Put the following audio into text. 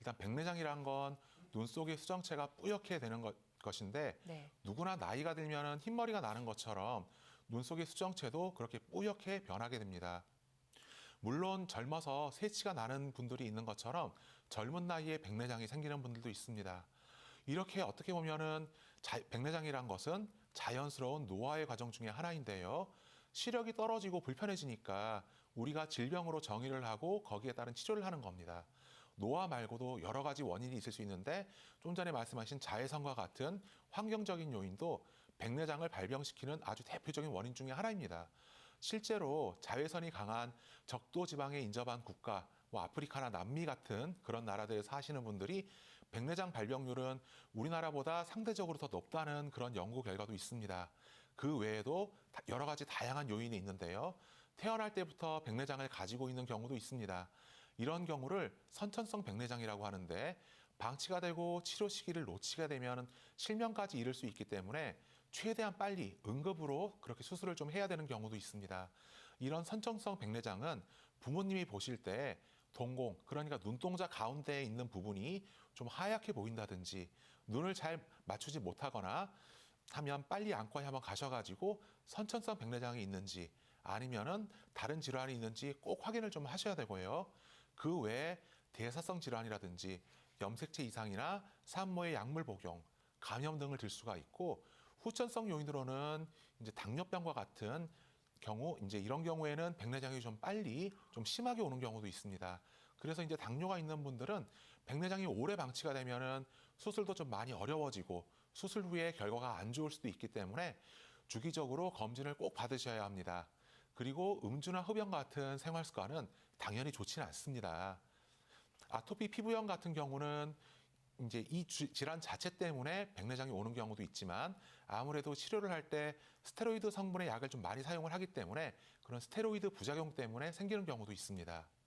일단 백내장이란 건 눈 속의 수정체가 뿌옇게 되는 것인데 네. 누구나 나이가 들면 흰머리가 나는 것처럼 눈 속의 수정체도 그렇게 뿌옇게 변하게 됩니다. 물론 젊어서 새치가 나는 분들이 있는 것처럼 젊은 나이에 백내장이 생기는 분들도 있습니다. 이렇게 어떻게 보면은 백내장이란 것은 자연스러운 노화의 과정 중에 하나인데요. 시력이 떨어지고 불편해지니까 우리가 질병으로 정의를 하고 거기에 따른 치료를 하는 겁니다. 노화 말고도 여러 가지 원인이 있을 수 있는데 좀 전에 말씀하신 자외선과 같은 환경적인 요인도 백내장을 발병시키는 아주 대표적인 원인 중에 하나입니다. 실제로 자외선이 강한 적도 지방에 인접한 국가, 뭐 아프리카나 남미 같은 그런 나라들에서 사시는 분들이 백내장 발병률은 우리나라보다 상대적으로 더 높다는 그런 연구 결과도 있습니다. 그 외에도 여러 가지 다양한 요인이 있는데요. 태어날 때부터 백내장을 가지고 있는 경우도 있습니다. 이런 경우를 선천성 백내장이라고 하는데 방치가 되고 치료 시기를 놓치게 되면 실명까지 이를 수 있기 때문에 최대한 빨리 응급으로 그렇게 수술을 좀 해야 되는 경우도 있습니다. 이런 선천성 백내장은 부모님이 보실 때 동공, 그러니까 눈동자 가운데에 있는 부분이 좀 하얗게 보인다든지 눈을 잘 맞추지 못하거나 하면 빨리 안과에 한번 가셔가지고 선천성 백내장이 있는지 아니면은 다른 질환이 있는지 꼭 확인을 좀 하셔야 되고요. 그 외에 대사성 질환이라든지 염색체 이상이나 산모의 약물 복용, 감염 등을 들 수가 있고 후천성 요인으로는 이제 당뇨병과 같은 경우 이제 이런 경우에는 백내장이 좀 빨리 좀 심하게 오는 경우도 있습니다. 그래서 이제 당뇨가 있는 분들은 백내장이 오래 방치가 되면은 수술도 좀 많이 어려워지고 수술 후에 결과가 안 좋을 수도 있기 때문에 주기적으로 검진을 꼭 받으셔야 합니다. 그리고 음주나 흡연 같은 생활 습관은 당연히 좋지는 않습니다. 아토피 피부염 같은 경우는 이제 이 질환 자체 때문에 백내장이 오는 경우도 있지만 아무래도 치료를 할 때 스테로이드 성분의 약을 좀 많이 사용을 하기 때문에 그런 스테로이드 부작용 때문에 생기는 경우도 있습니다.